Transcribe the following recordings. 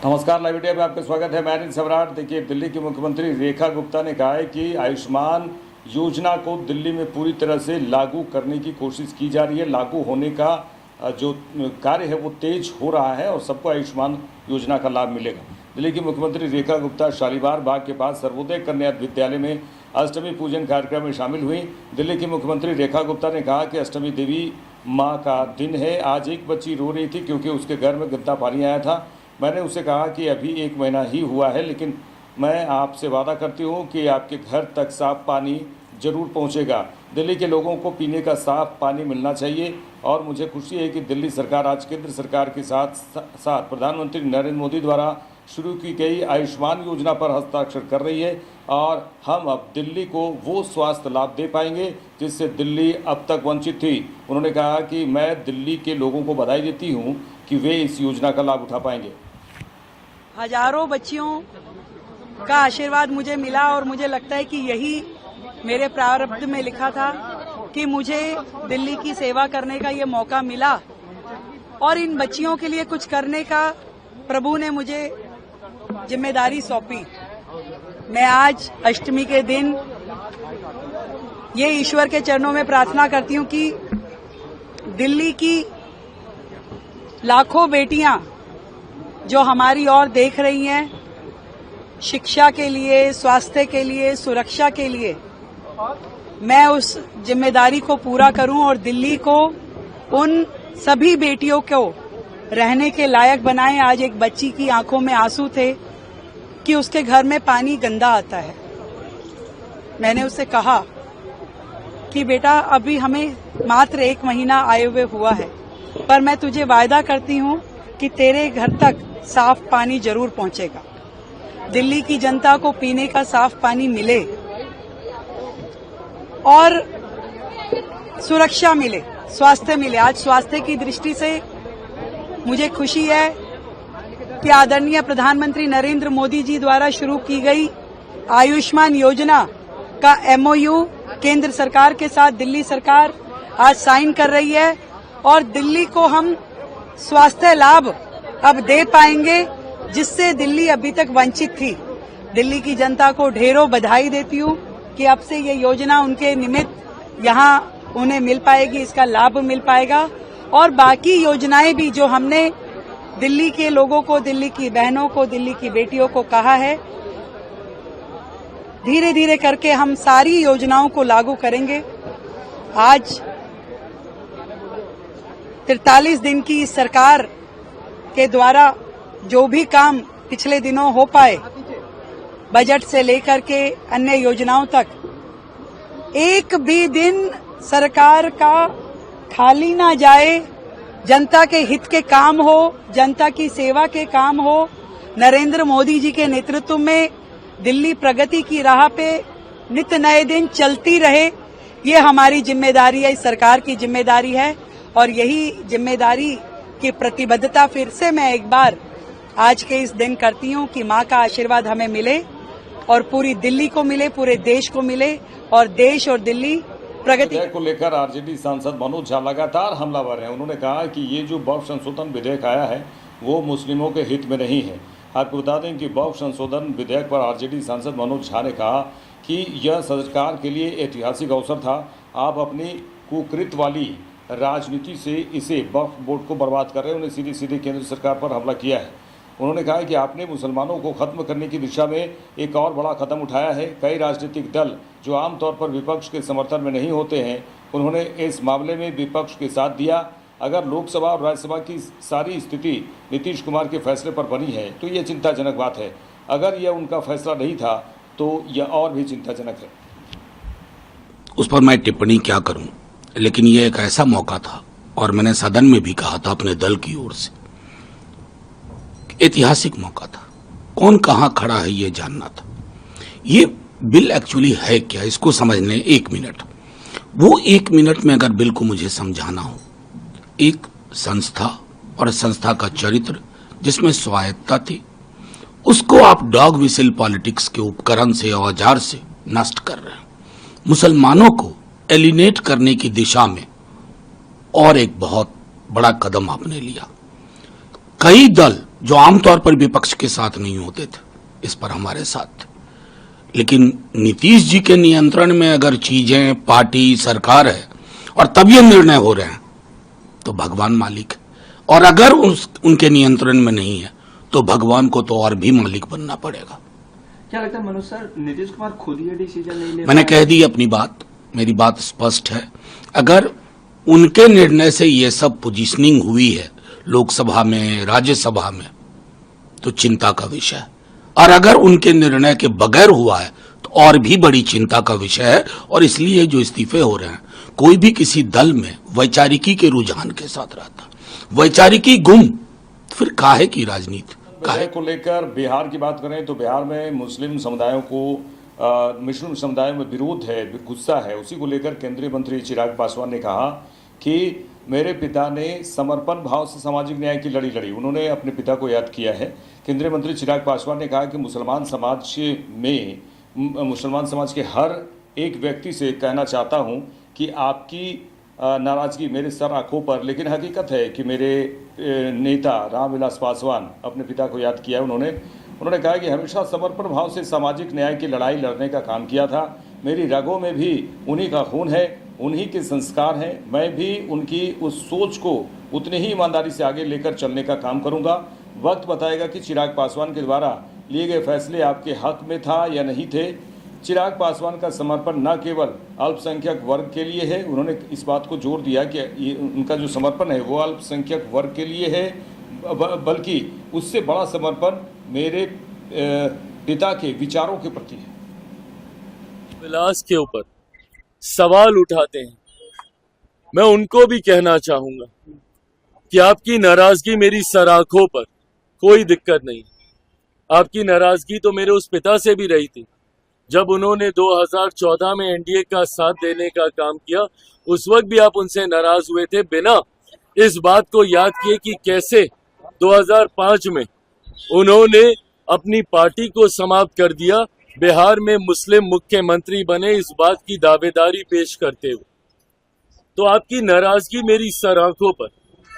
नमस्कार, live India में आपका स्वागत है। मैं अनिल सम्राट। देखिए, दिल्ली की मुख्यमंत्री रेखा गुप्ता ने कहा है कि आयुष्मान योजना को दिल्ली में पूरी तरह से लागू करने की कोशिश की जा रही है। लागू होने का जो कार्य है वो तेज हो रहा है और सबको आयुष्मान योजना का लाभ मिलेगा। दिल्ली की मुख्यमंत्री रेखा गुप्ता शालीमार बाग के पास सर्वोदय कन्या विद्यालय में अष्टमी पूजन कार्यक्रम में शामिल हुई। दिल्ली की मुख्यमंत्री रेखा गुप्ता ने कहा कि अष्टमी देवी माँ का दिन है। आज एक बच्ची रो रही थी क्योंकि उसके घर में गंदा पानी आया था। मैंने उसे कहा कि अभी 1 महीना ही हुआ है, लेकिन मैं आपसे वादा करती हूँ कि आपके घर तक साफ़ पानी जरूर पहुँचेगा। दिल्ली के लोगों को पीने का साफ़ पानी मिलना चाहिए और मुझे खुशी है कि दिल्ली सरकार आज केंद्र सरकार के साथ प्रधानमंत्री नरेंद्र मोदी द्वारा शुरू की गई आयुष्मान योजना पर हस्ताक्षर कर रही है और हम अब दिल्ली को वो स्वास्थ्य लाभ दे पाएंगे जिससे दिल्ली अब तक वंचित थी। उन्होंने कहा कि मैं दिल्ली के लोगों को बधाई देती हूँ कि वे इस योजना का लाभ उठा पाएंगे। हजारों बच्चियों का आशीर्वाद मुझे मिला और मुझे लगता है कि यही मेरे प्रारब्ध में लिखा था कि मुझे दिल्ली की सेवा करने का ये मौका मिला और इन बच्चियों के लिए कुछ करने का प्रभु ने मुझे जिम्मेदारी सौंपी। मैं आज अष्टमी के दिन ये ईश्वर के चरणों में प्रार्थना करती हूँ कि दिल्ली की लाखों बेटियां जो हमारी ओर देख रही हैं, शिक्षा के लिए, स्वास्थ्य के लिए, सुरक्षा के लिए, मैं उस जिम्मेदारी को पूरा करूं और दिल्ली को उन सभी बेटियों को रहने के लायक बनाएं। आज एक बच्ची की आंखों में आंसू थे कि उसके घर में पानी गंदा आता है। मैंने उससे कहा कि बेटा अभी हमें मात्र 1 महीना आए हुए हुआ है, पर मैं तुझे वायदा करती हूँ कि तेरे घर तक साफ पानी जरूर पहुंचेगा। दिल्ली की जनता को पीने का साफ पानी मिले और सुरक्षा मिले, स्वास्थ्य मिले। आज स्वास्थ्य की दृष्टि से मुझे खुशी है कि आदरणीय प्रधानमंत्री नरेंद्र मोदी जी द्वारा शुरू की गई आयुष्मान योजना का MOU केंद्र सरकार के साथ दिल्ली सरकार आज साइन कर रही है और दिल्ली को हम स्वास्थ्य लाभ अब दे पाएंगे जिससे दिल्ली अभी तक वंचित थी। दिल्ली की जनता को ढेरों बधाई देती हूँ कि अब से ये योजना उनके निमित्त यहाँ उन्हें मिल पाएगी, इसका लाभ मिल पाएगा। और बाकी योजनाएं भी जो हमने दिल्ली के लोगों को, दिल्ली की बहनों को, दिल्ली की बेटियों को कहा है, धीरे धीरे करके हम सारी योजनाओं को लागू करेंगे। आज 43 दिन की इस सरकार के द्वारा जो भी काम पिछले दिनों हो पाए, बजट से लेकर के अन्य योजनाओं तक, एक भी दिन सरकार का खाली ना जाए। जनता के हित के काम हो, जनता की सेवा के काम हो। नरेंद्र मोदी जी के नेतृत्व में दिल्ली प्रगति की राह पे नित नए दिन चलती रहे, ये हमारी जिम्मेदारी है, इस सरकार की जिम्मेदारी है। और यही जिम्मेदारी की प्रतिबद्धता फिर से मैं एक बार आज के इस दिन करती हूँ कि माँ का आशीर्वाद हमें मिले और पूरी दिल्ली को मिले, पूरे देश को मिले और देश और दिल्ली प्रगति को लेकर आरजेडी सांसद मनोज झा लगातार हमलावर हैं। उन्होंने कहा कि ये जो वक्फ संशोधन विधेयक आया है वो मुस्लिमों के हित में नहीं है। आपको बता दें कि वक्फ संशोधन विधेयक पर आरजेडी सांसद मनोज झा ने कहा कि यह सरकार के लिए ऐतिहासिक अवसर था। आप अपनी कुकृत वाली राजनीति से इसे वक्फ बोर्ड को बर्बाद कर रहे हैं। उन्हें सीधे केंद्र सरकार पर हमला किया है। उन्होंने कहा कि आपने मुसलमानों को खत्म करने की दिशा में एक और बड़ा कदम उठाया है। कई राजनीतिक दल जो आमतौर पर विपक्ष के समर्थन में नहीं होते हैं, उन्होंने इस मामले में विपक्ष के साथ दिया। अगर लोकसभा और राज्यसभा की सारी स्थिति नीतीश कुमार के फैसले पर बनी है तो यह चिंताजनक बात है। अगर यह उनका फैसला नहीं था तो यह और भी चिंताजनक है। उस पर मैं टिप्पणी क्या करूं, लेकिन यह एक ऐसा मौका था और मैंने सदन में भी कहा था अपने दल की ओर से, ऐतिहासिक मौका था। कौन कहां खड़ा है ये जानना था। ये बिल एक्चुअली है क्या, इसको समझने 1 मिनट, वो 1 मिनट में अगर बिल को मुझे समझाना हो, एक संस्था और संस्था का चरित्र जिसमें स्वायत्ता थी, उसको आप डॉग विसिल पॉलिटिक्स के उपकरण से, औजार से नष्ट कर रहे हैं। मुसलमानों को एलिनेट करने की दिशा में और एक बहुत बड़ा कदम आपने लिया। कई दल जो आमतौर पर विपक्ष के साथ नहीं होते थे इस पर हमारे साथ थे, लेकिन नीतीश जी के नियंत्रण में अगर चीजें, पार्टी, सरकार है और तब ये निर्णय हो रहे हैं तो भगवान मालिक है, और अगर उनके नियंत्रण में नहीं है तो भगवान को तो और भी मालिक बनना पड़ेगा। क्या लगता है मनोज सर, नीतीश कुमार खुद ये डिसीजन नहीं ले मैंने कह दी अपनी बात, मेरी बात स्पष्ट है। अगर उनके निर्णय से ये सब पोजीशनिंग हुई है लोकसभा में, राज्यसभा में, तो चिंता का विषय है, और अगर उनके निर्णय के बगैर हुआ है तो और भी बड़ी चिंता का विषय है। और इसलिए जो इस्तीफे हो रहे हैं, कोई भी किसी दल में वैचारिकी के रुझान के साथ रहता, वैचारिकी गुम, फिर काहे की राजनीति। विधेयक को लेकर बिहार की बात करें तो बिहार में मुस्लिम समुदायों को मुस्लिम समुदाय में विरोध है, गुस्सा है। उसी को लेकर केंद्रीय मंत्री चिराग पासवान ने कहा कि मेरे पिता ने समर्पण भाव से सामाजिक न्याय की लड़ी लड़ी। उन्होंने अपने पिता को याद किया है। केंद्रीय मंत्री चिराग पासवान ने कहा कि मुसलमान समाज के हर एक व्यक्ति से कहना चाहता हूं कि आपकी नाराजगी मेरे सर आंखों पर, लेकिन हकीकत है कि मेरे नेता रामविलास पासवान अपने पिता को याद किया। उन्होंने कहा कि हमेशा समर्पण भाव से सामाजिक न्याय की लड़ाई लड़ने का काम किया था। मेरी रगों में भी उन्हीं का खून है, उन्हीं के संस्कार हैं। मैं भी उनकी उस सोच को उतनी ही ईमानदारी से आगे लेकर चलने का काम करूंगा। वक्त बताएगा कि चिराग पासवान के द्वारा लिए गए फैसले आपके हक में था या नहीं थे। चिराग पासवान का समर्पण न केवल अल्पसंख्यक वर्ग के लिए है, उन्होंने इस बात को जोर दिया कि उनका जो समर्पण है वो अल्पसंख्यक वर्ग के लिए है, बल्कि उससे बड़ा समर्पण मेरे पिता के विचारों के प्रति है। विलास के ऊपर सवाल उठाते हैं, मैं उनको भी कहना चाहूंगा कि आपकी नाराजगी मेरी सराखों पर, कोई दिक्कत नहीं। आपकी नाराजगी तो मेरे उस पिता से भी रही थी जब उन्होंने 2014 में एनडीए का साथ देने का काम किया। उस वक्त भी आप उनसे नाराज हुए थे, बिना इस बात को याद किए कि कैसे 2005 में उन्होंने अपनी पार्टी को समाप्त कर दिया, बिहार में मुस्लिम मुख्यमंत्री बने, इस बात की दावेदारी पेश करते हुए। तो आपकी नाराजगी मेरी सर आंखों पर,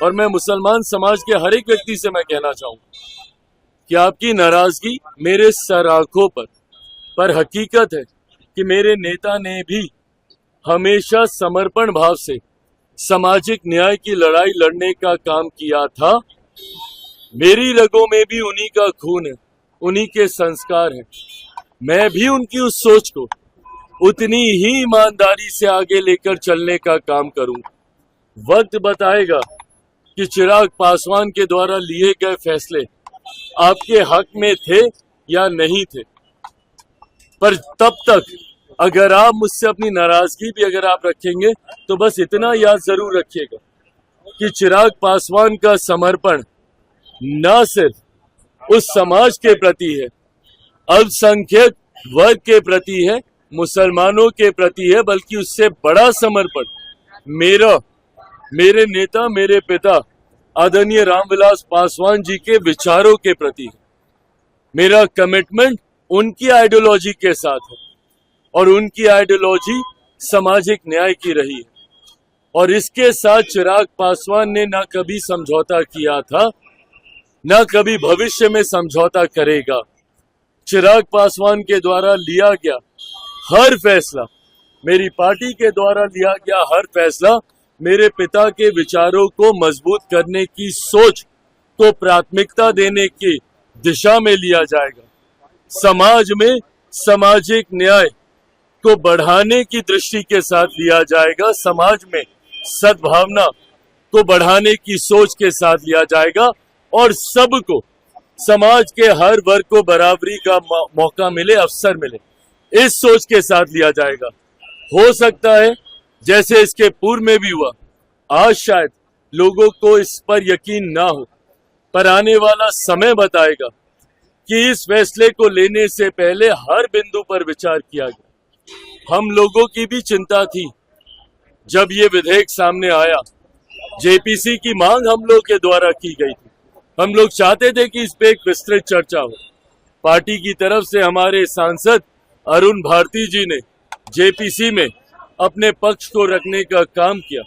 और मैं मुसलमान समाज के हर एक व्यक्ति से मैं कहना चाहूंगा कि आपकी नाराजगी मेरे सर आंखों पर हकीकत है कि मेरे नेता ने भी हमेशा समर्पण भाव से सामाजिक न्याय की लड़ाई लड़ने का काम किया था। मेरी रगों में भी उन्हीं का खून है, उन्हीं के संस्कार हैं। मैं भी उनकी उस सोच को उतनी ही ईमानदारी से आगे लेकर चलने का काम करूंगा। वक्त बताएगा कि चिराग पासवान के द्वारा लिए गए फैसले आपके हक में थे या नहीं थे, पर तब तक अगर आप मुझसे अपनी नाराजगी भी अगर आप रखेंगे तो बस इतना याद जरूर रखिएगा कि चिराग पासवान का समर्पण न सिर्फ उस समाज के प्रति है, अल्पसंख्यक वर्ग के प्रति है, मुसलमानों के प्रति है, बल्कि उससे बड़ा समर्पण मेरे नेता, मेरे पिता आदरणीय रामविलास पासवान जी के विचारों के प्रति है। मेरा कमिटमेंट उनकी आइडियोलॉजी के साथ है, और उनकी आइडियोलॉजी सामाजिक न्याय की रही है, और इसके साथ चिराग पासवान ने ना कभी समझौता किया था, ना कभी भविष्य में समझौता करेगा। चिराग पासवान के द्वारा लिया गया हर फैसला, मेरी पार्टी के द्वारा लिया गया हर फैसला मेरे पिता के विचारों को मजबूत करने की सोच को प्राथमिकता देने की दिशा में लिया जाएगा। समाज में सामाजिक न्याय को बढ़ाने की दृष्टि के साथ लिया जाएगा, समाज में सद्भावना को बढ़ाने की सोच के साथ लिया जाएगा, और सबको, समाज के हर वर्ग को बराबरी का मौका मिले, अवसर मिले, इस सोच के साथ लिया जाएगा। हो सकता है जैसे इसके पूर्व में भी हुआ, आज शायद लोगों को इस पर यकीन ना हो, पर आने वाला समय बताएगा कि इस फैसले को लेने से पहले हर बिंदु पर विचार किया गया। हम लोगों की भी चिंता थी जब ये विधेयक सामने आया, जेपीसी की मांग हम लोग के द्वारा की गई थी। हम लोग चाहते थे कि इस पे एक विस्तृत चर्चा हो। पार्टी की तरफ से हमारे सांसद अरुण भारती जी ने जेपीसी में अपने पक्ष को रखने का काम किया।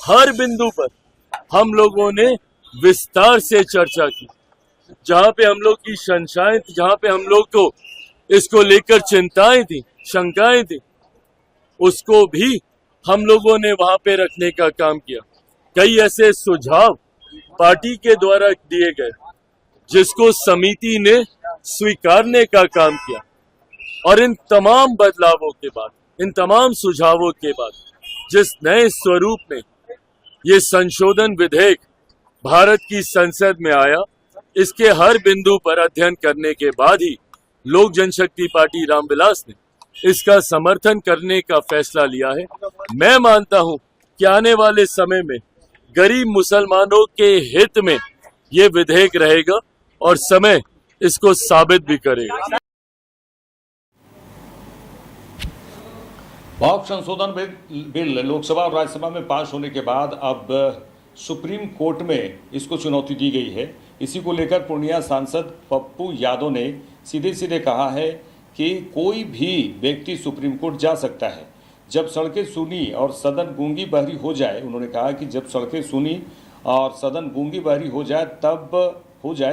हर बिंदु पर हम लोगों ने विस्तार से चर्चा की, जहां पे हम लोग की शंकाएं थी, जहां पे हम लोग को इसको लेकर चिंताएं थी, शंकाएं थी, उसको भी हम लोगों ने वहां पे रखने का काम किया। कई ऐसे सुझाव पार्टी के द्वारा दिए गए जिसको समिति ने स्वीकारने का काम किया, और इन तमाम बदलावों के बाद, इन तमाम सुझावों के बाद जिस नए स्वरूप में ये संशोधन विधेयक भारत की संसद में आया, इसके हर बिंदु पर अध्ययन करने के बाद ही लोक जनशक्ति पार्टी रामविलास ने इसका समर्थन करने का फैसला लिया है। मैं मानता हूं कि आने वाले समय में गरीब मुसलमानों के हित में ये विधेयक रहेगा और समय इसको साबित भी करेगा। पाक संशोधन बिल लोकसभा और राज्यसभा में पास होने के बाद अब सुप्रीम कोर्ट में इसको चुनौती दी गई है। इसी को लेकर पूर्णिया सांसद पप्पू यादव ने सीधे सीधे कहा है कि कोई भी व्यक्ति सुप्रीम कोर्ट जा सकता है जब सड़कें सूनी और सदन गूंगी बहरी हो जाए। उन्होंने कहा कि जब सड़कें सूनी और सदन गूंगी बहरी हो जाए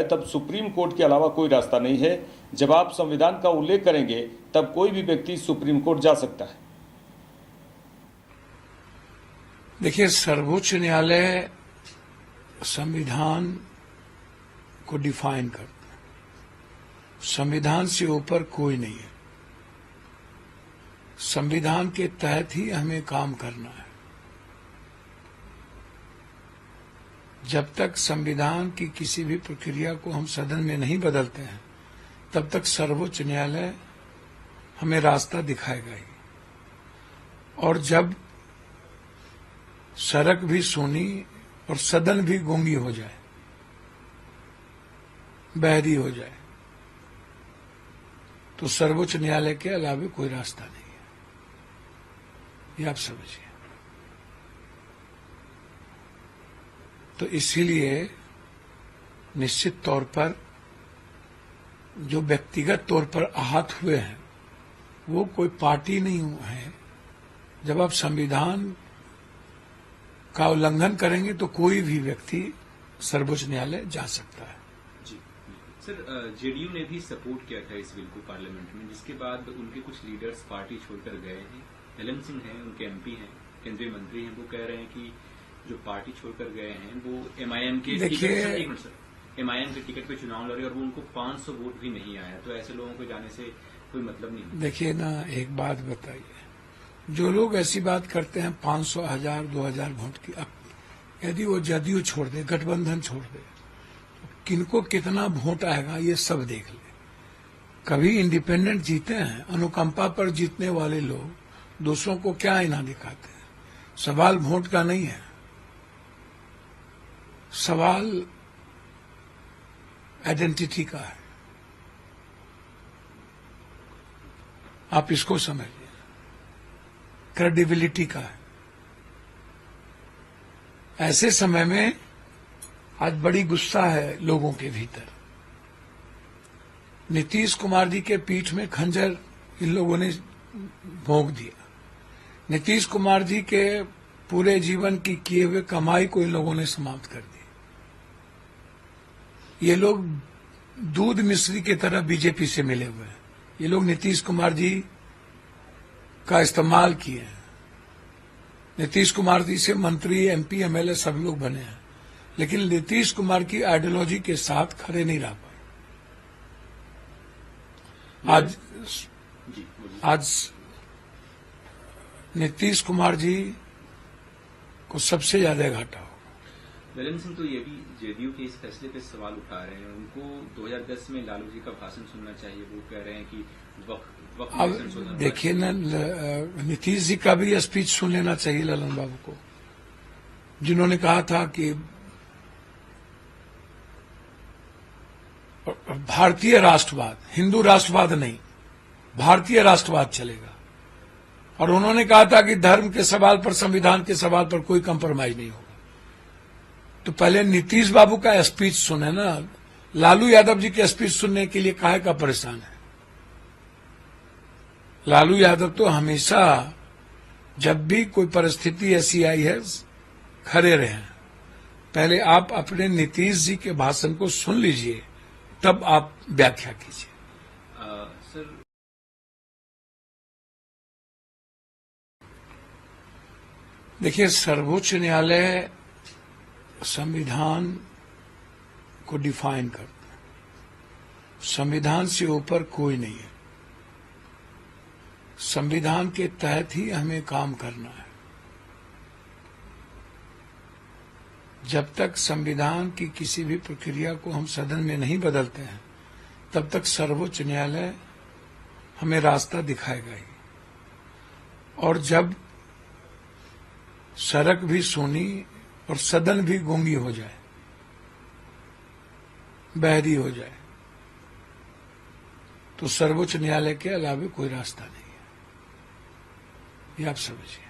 तब सुप्रीम कोर्ट के अलावा कोई रास्ता नहीं है। जब आप संविधान का उल्लेख करेंगे तब कोई भी व्यक्ति सुप्रीम कोर्ट जा सकता है। देखिए, सर्वोच्च न्यायालय संविधान को डिफाइन करता है। संविधान से ऊपर कोई नहीं है। संविधान के तहत ही हमें काम करना है। जब तक संविधान की किसी भी प्रक्रिया को हम सदन में नहीं बदलते हैं, तब तक सर्वोच्च न्यायालय हमें रास्ता दिखाएगा ही। और जब सड़क भी सूनी और सदन भी गूंगी हो जाए, बहरी हो जाए, तो सर्वोच्च न्यायालय के अलावा कोई रास्ता नहीं है। ये आप समझिए। तो इसीलिए निश्चित तौर पर जो व्यक्तिगत तौर पर आहत हुए हैं वो कोई पार्टी नहीं है। जब आप संविधान का उल्लंघन करेंगे तो कोई भी व्यक्ति सर्वोच्च न्यायालय जा सकता है। जी सर, जेडीयू ने भी सपोर्ट किया था इस बिल को पार्लियामेंट में, जिसके बाद उनके कुछ लीडर्स पार्टी छोड़कर गए हैं। ललन सिंह हैं, उनके एमपी हैं, केंद्रीय मंत्री हैं, वो कह रहे हैं कि जो पार्टी छोड़कर गए हैं वो एमआईएम के टिकट पे चुनाव लड़े और वो उनको 500 वोट भी नहीं आया, तो ऐसे लोगों को जाने से कोई मतलब नहीं। देखिए ना, एक बात बताइए, जो लोग ऐसी बात करते हैं 500, 1000, 2000 वोट की, अब यदि वो जदयू छोड़ दे, गठबंधन छोड़ दे, तो किनको कितना वोट आएगा ये सब देख ले। कभी इंडिपेंडेंट जीते हैं। अनुकंपा पर जीतने वाले लोग दूसरों को क्या आईना दिखाते हैं। सवाल वोट का नहीं है, सवाल आइडेंटिटी का है। आप इसको समझिए, क्रेडिबिलिटी का है। ऐसे समय में आज बड़ी गुस्सा है लोगों के भीतर। नीतीश कुमार जी के पीठ में खंजर इन लोगों ने भोंक दिया। नीतीश कुमार जी के पूरे जीवन की किए हुए कमाई को इन लोगों ने समाप्त कर दी। ये लोग दूध मिश्री की तरह बीजेपी से मिले हुए हैं। ये लोग नीतीश कुमार जी का इस्तेमाल किए हैं। नीतीश कुमार जी से मंत्री, एमपी, एमएलए सब लोग बने हैं, लेकिन नीतीश कुमार की आइडियोलॉजी के साथ खड़े नहीं रह पाए। आज नीतीश कुमार जी को सबसे ज्यादा घाटा हो। ललन सिंह तो ये भी जेडीयू के इस फैसले पे सवाल उठा रहे हैं। उनको 2010 में लालू जी का भाषण सुनना चाहिए। वो कह रहे हैं कि अब देखिए ना, नीतीश जी का भी स्पीच सुन लेना चाहिए ललन बाबू को, जिन्होंने कहा था कि भारतीय राष्ट्रवाद, हिंदू राष्ट्रवाद नहीं, भारतीय राष्ट्रवाद चलेगा। और उन्होंने कहा था कि धर्म के सवाल पर, संविधान के सवाल पर कोई कंप्रोमाइज नहीं होगा। तो पहले नीतीश बाबू का स्पीच सुने ना। लालू यादव जी के स्पीच सुनने के लिए काहे का परेशान है। लालू यादव तो हमेशा जब भी कोई परिस्थिति ऐसी आई है खड़े रहे हैं। पहले आप अपने नीतीश जी के भाषण को सुन लीजिए, तब आप व्याख्या कीजिए। सर, देखिए, सर्वोच्च न्यायालय संविधान को डिफाइन करता है। संविधान से ऊपर कोई नहीं है। संविधान के तहत ही हमें काम करना है। जब तक संविधान की किसी भी प्रक्रिया को हम सदन में नहीं बदलते हैं, तब तक सर्वोच्च न्यायालय हमें रास्ता दिखाएगा ही। और जब सड़क भी सूनी और सदन भी गूंगी हो जाए, बहरी हो जाए, तो सर्वोच्च न्यायालय के अलावा कोई रास्ता नहीं है, ये आप समझिए।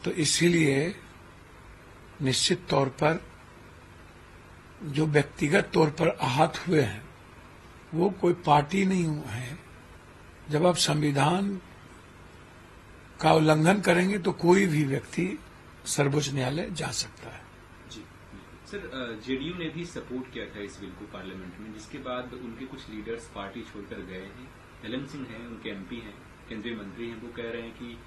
तो इसीलिए निश्चित तौर पर जो व्यक्तिगत तौर पर आहत हुए हैं, वो कोई पार्टी नहीं है। जब आप संविधान का उल्लंघन करेंगे तो कोई भी व्यक्ति सर्वोच्च न्यायालय जा सकता है। जी सर, जेडीयू ने भी सपोर्ट किया था इस बिल को पार्लियामेंट में, जिसके बाद उनके कुछ लीडर्स पार्टी छोड़कर गए हैं। हेलन सिंह हैं, उनके एमपी हैं, केंद्रीय मंत्री हैं, वो कह रहे हैं कि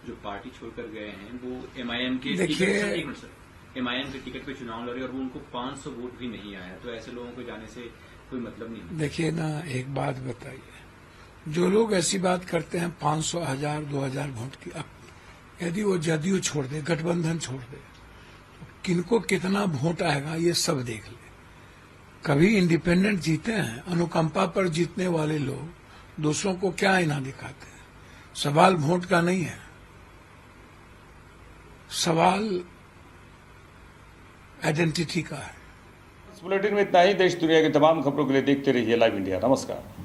जो पार्टी छोड़कर गए हैं वो एमआईएम के टिकट पे चुनाव लड़े और वो उनको 500 वोट भी नहीं आया, तो ऐसे लोगों को जाने से कोई मतलब नहीं। देखिए ना, एक बात बताइए, जो लोग ऐसी बात करते हैं 500, 1000, 2000 वोट की, अब यदि वो जदयू छोड़ दे, गठबंधन छोड़ दे, तो किनको कितना वोट आएगा ये सब देख ले। कभी इंडिपेंडेंट जीते हैं, अनुकंपा पर जीतने वाले लोग दूसरों को क्या आईना दिखाते हैं। सवाल वोट का नहीं है, सवाल आइडेंटिटी का है। इस बुलेटिन में इतना ही। देश दुनिया की तमाम खबरों के लिए देखते रहिए लाइव इंडिया। नमस्कार।